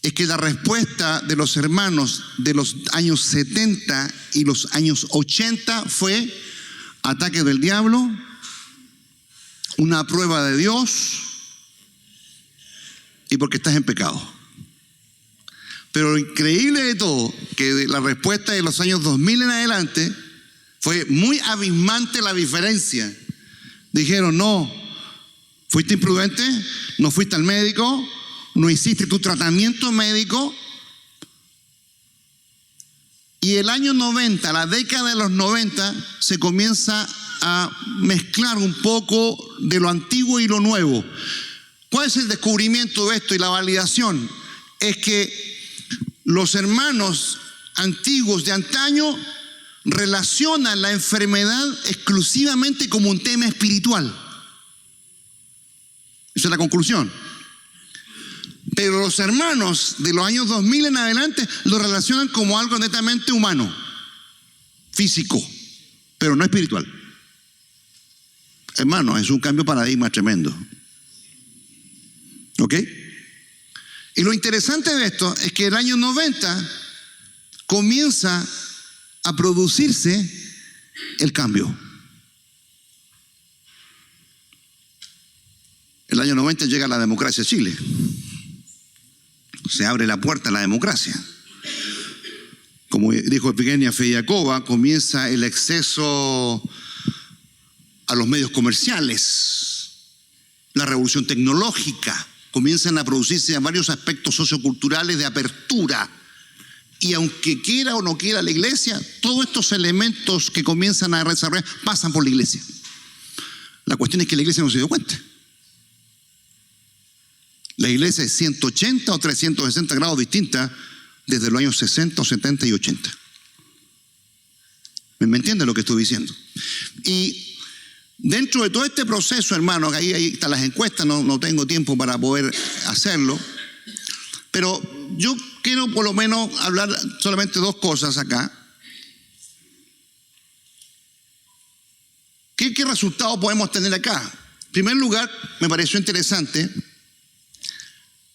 es que la respuesta de los hermanos de los años 70 y los años 80 fue ataque del diablo, una prueba de Dios y porque estás en pecado. Pero lo increíble de todo, que la respuesta de los años 2000 en adelante fue muy abismante la diferencia. Dijeron, no, fuiste imprudente, no fuiste al médico, no hiciste tu tratamiento médico. Y el año 90, la década de los 90, se comienza a mezclar un poco de lo antiguo y lo nuevo. ¿Cuál es el descubrimiento de esto y la validación? Es que los hermanos antiguos de antaño relacionan la enfermedad exclusivamente como un tema espiritual. Esa es la conclusión. Pero los hermanos de los años 2000 en adelante lo relacionan como algo netamente humano. físico, pero no espiritual. Hermano, es un cambio de paradigma tremendo. ¿Ok? Y lo interesante de esto es que el año 90 comienza a producirse el cambio. El año 90 llega la democracia a Chile. Se abre la puerta a la democracia. Como dijo Epigenia Fediakova, comienza el acceso a los medios comerciales, la revolución tecnológica, comienzan a producirse varios aspectos socioculturales de apertura. Y aunque quiera o no quiera la iglesia, todos estos elementos que comienzan a desarrollar pasan por la iglesia. La cuestión es que la iglesia no se dio cuenta. La iglesia es 180 o 360 grados distinta desde los años 60, 70 y 80. ¿Me entienden lo que estoy diciendo? Y dentro de todo este proceso, hermanos, ahí están las encuestas, no tengo tiempo para poder hacerlo, pero yo quiero por lo menos hablar solamente dos cosas acá. ¿Qué resultado podemos tener acá? En primer lugar, me pareció interesante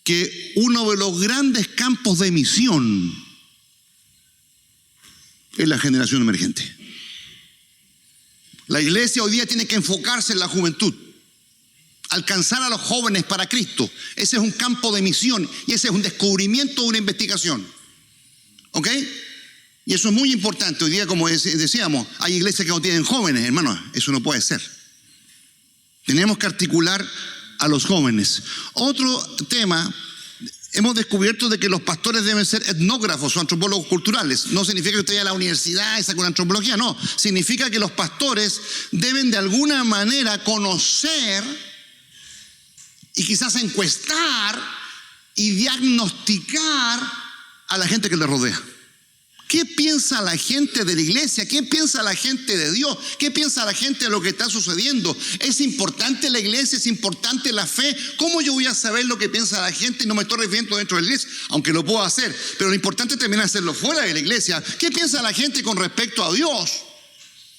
que uno de los grandes campos de misión es la generación emergente. La iglesia hoy día tiene que enfocarse en la juventud, alcanzar a los jóvenes para Cristo. Ese es un campo de misión y ese es un descubrimiento, una investigación. ¿Ok? Y eso es muy importante. Hoy día, como decíamos, hay iglesias que no tienen jóvenes, hermanos. Eso no puede ser. Tenemos que articular a los jóvenes. Otro tema, hemos descubierto de que los pastores deben ser etnógrafos o antropólogos culturales. No significa que usted vaya a la universidad y saque una antropología, no. Significa que los pastores deben de alguna manera conocer y quizás encuestar y diagnosticar a la gente que le rodea. ¿Qué piensa la gente de la iglesia? ¿Qué piensa la gente de Dios? ¿Qué piensa la gente de lo que está sucediendo? ¿Es importante la iglesia? ¿Es importante la fe? ¿Cómo yo voy a saber lo que piensa la gente? Y no me estoy refiriendo dentro de la iglesia, aunque lo puedo hacer, pero lo importante también es hacerlo fuera de la iglesia. ¿Qué piensa la gente con respecto a Dios?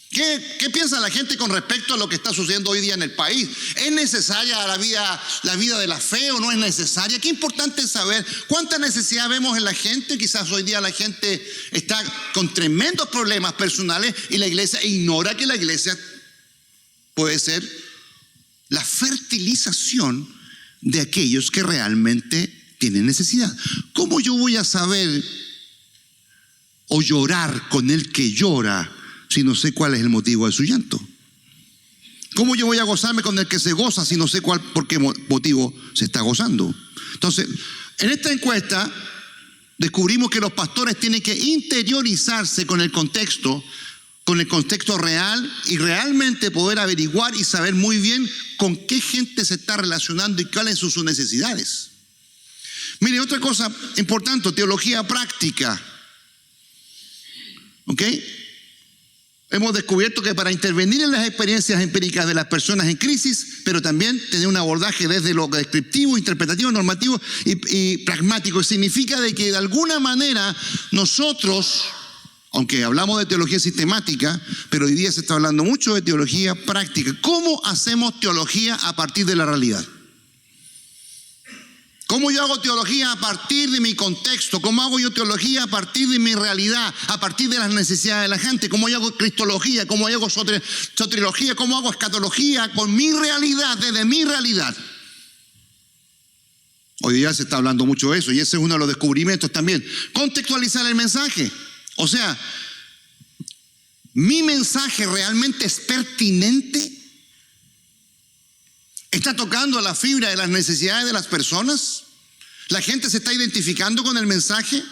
¿Qué piensa la gente con respecto a lo que está sucediendo hoy día en el país? ¿Es necesaria la vida de la fe o no es necesaria? Qué importante es saber cuánta necesidad vemos en la gente. Quizás hoy día la gente está con tremendos problemas personales y la iglesia ignora que la iglesia puede ser la fertilización de aquellos que realmente tienen necesidad. ¿Cómo yo voy a saber o llorar con el que llora si no sé cuál es el motivo de su llanto? ¿Cómo yo voy a gozarme con el que se goza si no sé por qué motivo se está gozando? Entonces, en esta encuesta descubrimos que los pastores tienen que interiorizarse con el contexto real y realmente poder averiguar y saber muy bien con qué gente se está relacionando y cuáles son sus necesidades. Mire, otra cosa importante, teología práctica. ¿Ok? Hemos descubierto que para intervenir en las experiencias empíricas de las personas en crisis, pero también tener un abordaje desde lo descriptivo, interpretativo, normativo y pragmático, significa de que de alguna manera nosotros, aunque hablamos de teología sistemática, pero hoy día se está hablando mucho de teología práctica. ¿Cómo hacemos teología a partir de la realidad? ¿Cómo yo hago teología a partir de mi contexto? ¿Cómo hago yo teología a partir de mi realidad? A partir de las necesidades de la gente. ¿Cómo yo hago cristología? ¿Cómo yo hago soteriología? ¿Cómo hago escatología? Con mi realidad, desde mi realidad. Hoy día se está hablando mucho de eso y ese es uno de los descubrimientos también. Contextualizar el mensaje. O sea, ¿mi mensaje realmente es pertinente? ¿Está tocando la fibra de las necesidades de las personas? ¿La gente se está identificando con el mensaje?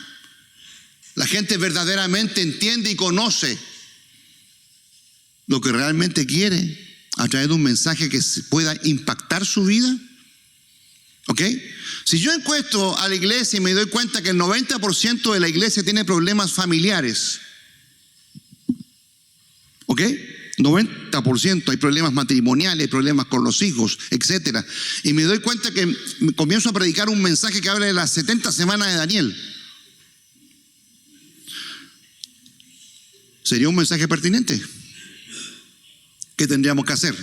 ¿La gente verdaderamente entiende y conoce lo que realmente quiere a través de un mensaje que pueda impactar su vida? ¿Ok? Si yo encuesto a la iglesia y me doy cuenta que el 90% de la iglesia tiene problemas familiares, ¿ok? 90% hay problemas matrimoniales, hay problemas con los hijos, etcétera. Y me doy cuenta que comienzo a predicar un mensaje que habla de las 70 semanas de Daniel. ¿Sería un mensaje pertinente? ¿Qué tendríamos que hacer?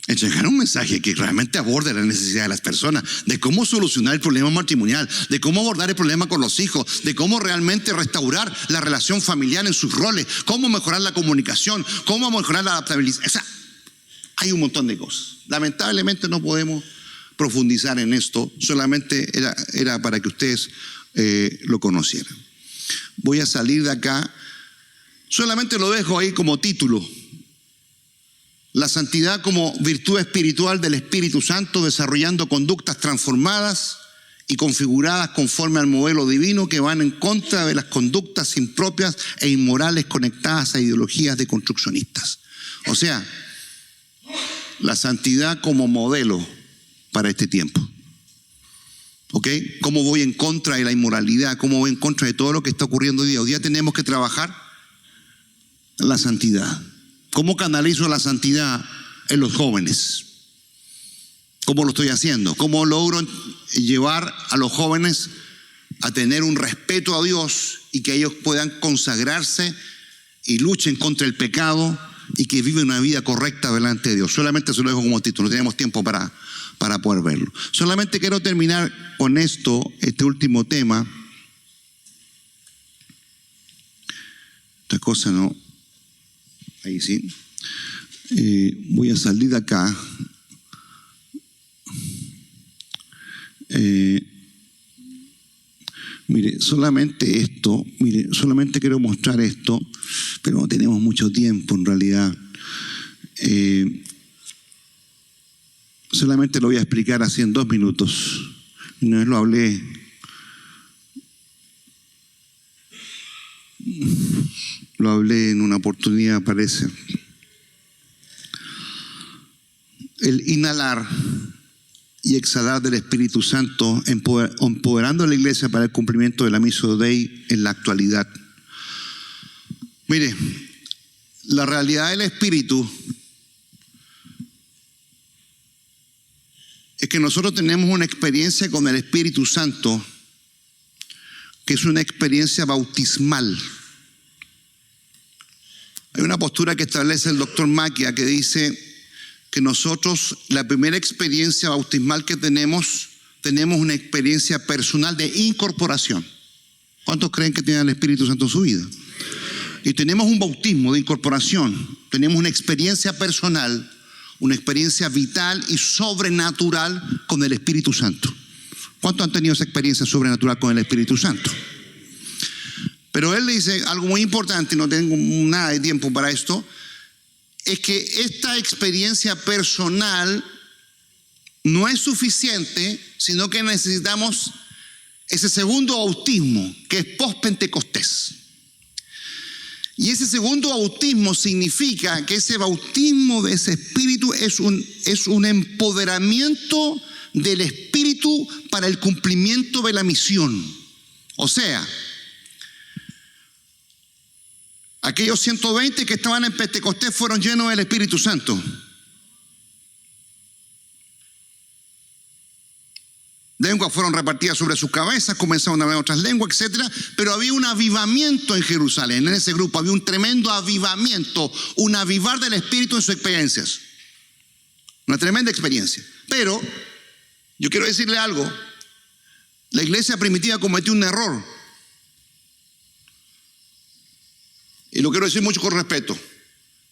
Entregar un mensaje que realmente aborde la necesidad de las personas, de cómo solucionar el problema matrimonial, de cómo abordar el problema con los hijos, de cómo realmente restaurar la relación familiar en sus roles, cómo mejorar la comunicación, cómo mejorar la adaptabilidad. O sea, hay un montón de cosas. Lamentablemente no podemos profundizar en esto, solamente era para que ustedes lo conocieran. Voy a salir de acá, solamente lo dejo ahí como título. La santidad como virtud espiritual del Espíritu Santo, desarrollando conductas transformadas y configuradas conforme al modelo divino que van en contra de las conductas impropias e inmorales conectadas a ideologías deconstruccionistas. O sea, la santidad como modelo para este tiempo. ¿Ok? ¿Cómo voy en contra de la inmoralidad? ¿Cómo voy en contra de todo lo que está ocurriendo hoy día? Hoy día tenemos que trabajar la santidad. ¿Cómo canalizo la santidad en los jóvenes? ¿Cómo lo estoy haciendo? ¿Cómo logro llevar a los jóvenes a tener un respeto a Dios y que ellos puedan consagrarse y luchen contra el pecado y que viven una vida correcta delante de Dios? Solamente se lo dejo como título, no tenemos tiempo para poder verlo. Solamente quiero terminar con esto, este último tema. Esta cosa no... Ahí sí. Voy a salir de acá. Solamente quiero mostrar esto, pero no tenemos mucho tiempo en realidad. Solamente lo voy a explicar así en 2 minutos. Una vez lo hablé. Lo hablé en una oportunidad, parece. El inhalar y exhalar del Espíritu Santo, empoderando a la iglesia para el cumplimiento de la Missio Dei en la actualidad. Mire, la realidad del Espíritu es que nosotros tenemos una experiencia con el Espíritu Santo que es una experiencia bautismal. Hay una postura que establece el doctor Macchia que dice que nosotros, la primera experiencia bautismal que tenemos una experiencia personal de incorporación. ¿Cuántos creen que tienen el Espíritu Santo en su vida? Y tenemos un bautismo de incorporación, tenemos una experiencia personal, una experiencia vital y sobrenatural con el Espíritu Santo. ¿Cuántos han tenido esa experiencia sobrenatural con el Espíritu Santo? Pero él dice algo muy importante, no tengo nada de tiempo para esto, es que esta experiencia personal no es suficiente, sino que necesitamos ese segundo bautismo, que es post-Pentecostés. Y ese segundo bautismo significa que ese bautismo de ese Espíritu es un empoderamiento del Espíritu para el cumplimiento de la misión. O sea, aquellos 120 que estaban en Pentecostés fueron llenos del Espíritu Santo. Lenguas fueron repartidas sobre sus cabezas, comenzaron a hablar otras lenguas, etc. Pero había un avivamiento en Jerusalén, en ese grupo había un tremendo avivamiento, un avivar del Espíritu en sus experiencias. Una tremenda experiencia. Pero yo quiero decirle algo, la iglesia primitiva cometió un error. Y lo quiero decir mucho con respeto.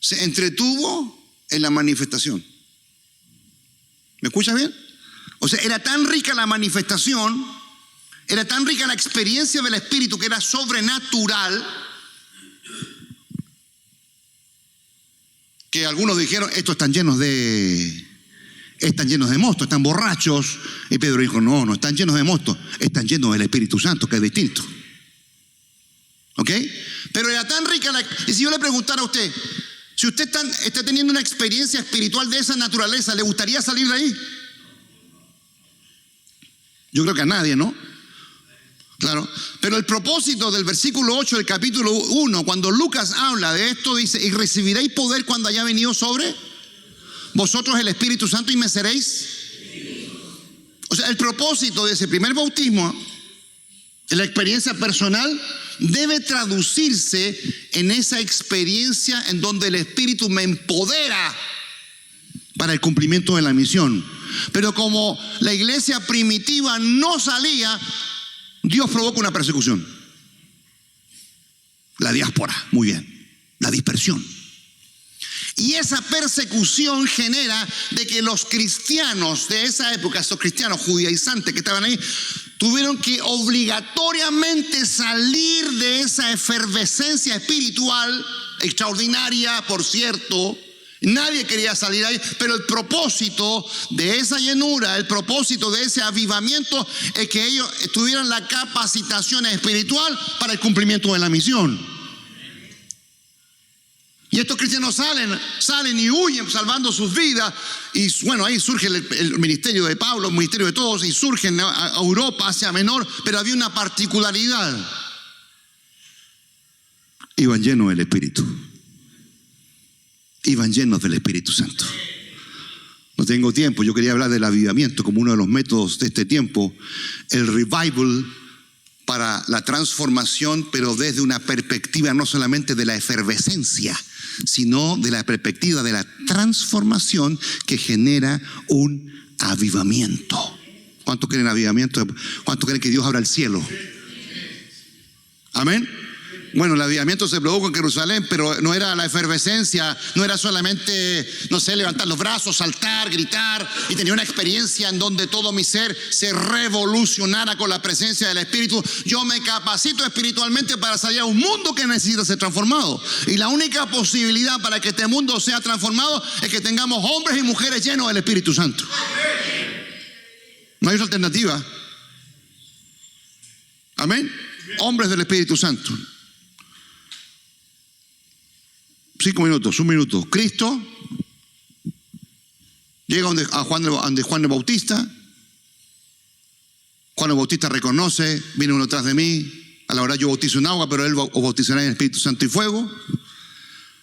Se entretuvo en la manifestación. ¿Me escuchas bien? O sea, era tan rica la manifestación, era tan rica la experiencia del Espíritu que era sobrenatural, que algunos dijeron, estos están llenos de mosto, están borrachos. Y Pedro dijo, no están llenos de mosto, están llenos del Espíritu Santo, que es distinto. ¿Ok? Pero era tan rica y si yo le preguntara a usted, si usted está teniendo una experiencia espiritual de esa naturaleza, ¿le gustaría salir de ahí? Yo creo que a nadie, ¿no? Claro. Pero el propósito del versículo 8 del capítulo 1, cuando Lucas habla de esto, dice, y recibiréis poder cuando haya venido sobre vosotros el Espíritu Santo y me seréis. O sea, el propósito de ese primer bautismo La experiencia personal debe traducirse en esa experiencia en donde el Espíritu me empodera para el cumplimiento de la misión. Pero como la iglesia primitiva no salía, Dios provoca una persecución. La diáspora, muy bien, la dispersión. Y esa persecución genera de que los cristianos de esa época, estos cristianos judaizantes que estaban ahí, tuvieron que obligatoriamente salir de esa efervescencia espiritual extraordinaria, por cierto. Nadie quería salir ahí, pero el propósito de esa llenura, el propósito de ese avivamiento es que ellos tuvieran la capacitación espiritual para el cumplimiento de la misión. Y estos cristianos salen y huyen salvando sus vidas. Y bueno, ahí surge el ministerio de Pablo, el ministerio de todos, y surgen a Europa, Asia Menor. Pero había una particularidad: iban llenos del Espíritu. Iban llenos del Espíritu Santo. No tengo tiempo, yo quería hablar del avivamiento como uno de los métodos de este tiempo. El revival para la transformación, pero desde una perspectiva no solamente de la efervescencia, sino de la perspectiva de la transformación que genera un avivamiento. ¿Cuántos creen avivamiento? ¿Cuántos creen que Dios abra el cielo? Amén. Bueno, el avivamiento se produjo en Jerusalén, pero no era la efervescencia, no era solamente, no sé, levantar los brazos, saltar, gritar, y tenía una experiencia en donde todo mi ser se revolucionara con la presencia del Espíritu. Yo me capacito espiritualmente para salir a un mundo que necesita ser transformado. Y la única posibilidad para que este mundo sea transformado es que tengamos hombres y mujeres llenos del Espíritu Santo. No hay otra alternativa. Amén. Hombres del Espíritu Santo. 5 minutos, 1 minuto. Cristo llega donde Juan el Bautista. Juan el Bautista reconoce: viene uno tras de mí, a la verdad yo bautizo en agua, pero él os bautizará en el Espíritu Santo y fuego.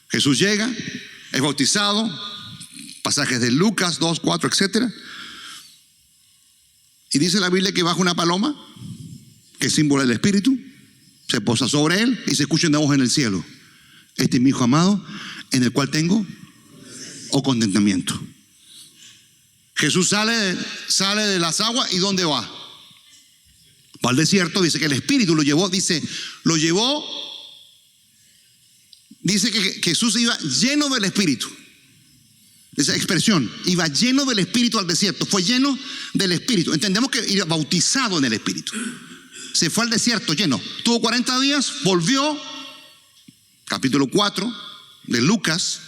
Jesús llega, es bautizado, pasajes de Lucas 2, 4, etc. Y dice la Biblia que baja una paloma, que es símbolo del Espíritu, se posa sobre él y se escucha una voz en el cielo: este es mi hijo amado, en el cual tengo contentamiento. Jesús sale de las aguas, ¿y dónde va? Va al desierto. Dice que el Espíritu lo llevó, dice que Jesús iba lleno del Espíritu. Esa expresión, iba lleno del Espíritu al desierto, fue lleno del Espíritu. Entendemos que iba bautizado en el Espíritu. Se fue al desierto lleno, tuvo 40 días, volvió. Capítulo 4 de Lucas,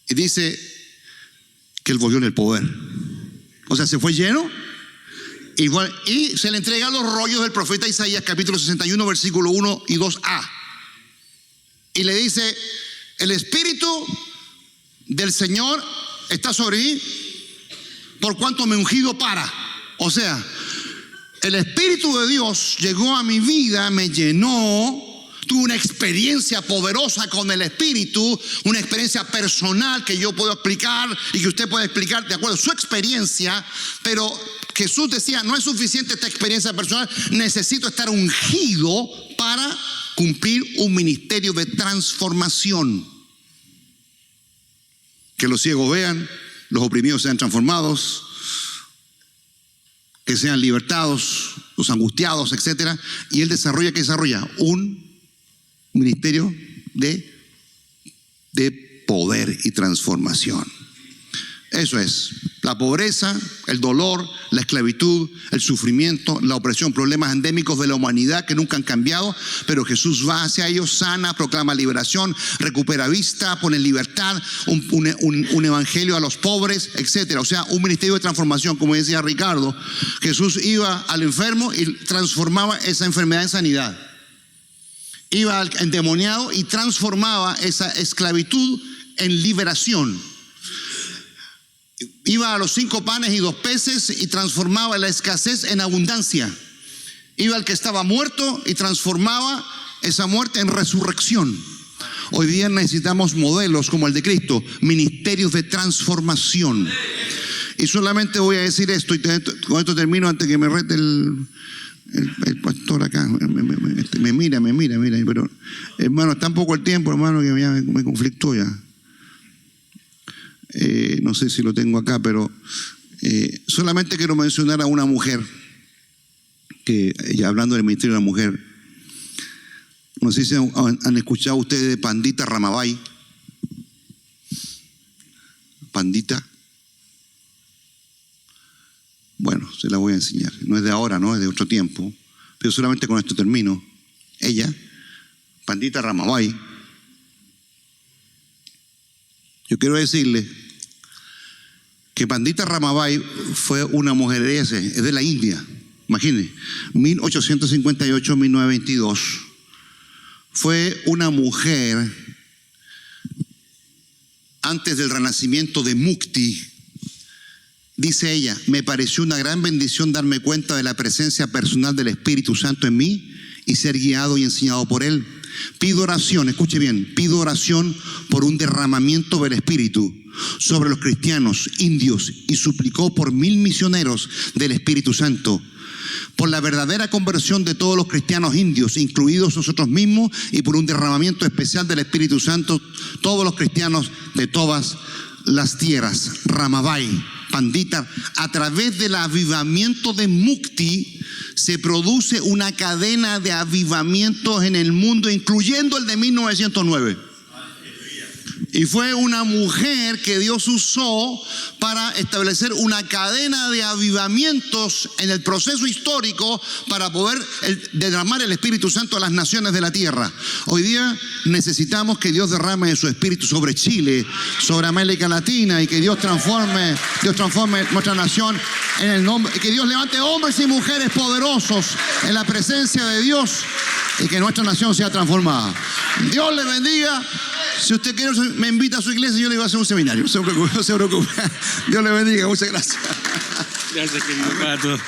y dice que él volvió en el poder. O sea, se fue lleno y se le entrega los rollos del profeta Isaías, capítulo 61, versículo 1 y 2a. Y le dice: el Espíritu del Señor está sobre mí, por cuanto me he ungido para. O sea, el Espíritu de Dios llegó a mi vida, me llenó. Tuve una experiencia poderosa con el Espíritu, una experiencia personal que yo puedo explicar y que usted puede explicar de acuerdo a su experiencia. Pero Jesús decía: no es suficiente esta experiencia personal, necesito estar ungido para cumplir un ministerio de transformación. Que los ciegos vean, los oprimidos sean transformados, que sean libertados, los angustiados, etc. Y él desarrolla un ministerio de poder y transformación. Eso es: la pobreza, el dolor, la esclavitud, el sufrimiento, la opresión, problemas endémicos de la humanidad que nunca han cambiado, pero Jesús va hacia ellos, sana, proclama liberación, recupera vista, pone en libertad, un evangelio a los pobres, etc. O sea, un ministerio de transformación. Como decía Ricardo, Jesús iba al enfermo y transformaba esa enfermedad en sanidad. Iba al endemoniado y transformaba esa esclavitud en liberación. Iba a los 5 panes y 2 peces y transformaba la escasez en abundancia. Iba al que estaba muerto y transformaba esa muerte en resurrección. Hoy día necesitamos modelos como el de Cristo, ministerios de transformación. Y solamente voy a decir esto, y con esto termino antes que me rete El pastor acá me mira, pero hermano, está un poco el tiempo, hermano, que ya me conflictó ya. No sé si lo tengo acá, pero solamente quiero mencionar a una mujer, que ya hablando del ministerio de la mujer, no sé si han escuchado ustedes de Pandita Ramabai. Pandita. Bueno, se la voy a enseñar. No es de ahora, no, es de otro tiempo. Pero solamente con esto termino. Ella, Pandita Ramabai, yo quiero decirle que Pandita Ramabai fue una mujer, es de la India, imagínense, 1858-1922. Fue una mujer antes del renacimiento de Mukti. Dice ella: me pareció una gran bendición darme cuenta de la presencia personal del Espíritu Santo en mí y ser guiado y enseñado por Él. Pido oración, escuche bien, pido oración por un derramamiento del Espíritu sobre los cristianos indios y suplicó por 1000 misioneros del Espíritu Santo, por la verdadera conversión de todos los cristianos indios, incluidos nosotros mismos, y por un derramamiento especial del Espíritu Santo, todos los cristianos de todas las tierras. Ramabai, Pandita, a través del avivamiento de Mukti se produce una cadena de avivamientos en el mundo, incluyendo el de 1909. Y fue una mujer que Dios usó para establecer una cadena de avivamientos en el proceso histórico para poder derramar el Espíritu Santo a las naciones de la tierra. Hoy día necesitamos que Dios derrame su Espíritu sobre Chile, sobre América Latina, y que Dios transforme nuestra nación en el nombre, y que Dios levante hombres y mujeres poderosos en la presencia de Dios, y que nuestra nación sea transformada. Dios le bendiga. Si usted quiere, me invita a su iglesia, yo le voy a hacer un seminario. No se preocupe. Dios le bendiga. Muchas gracias. Gracias, querido Pato.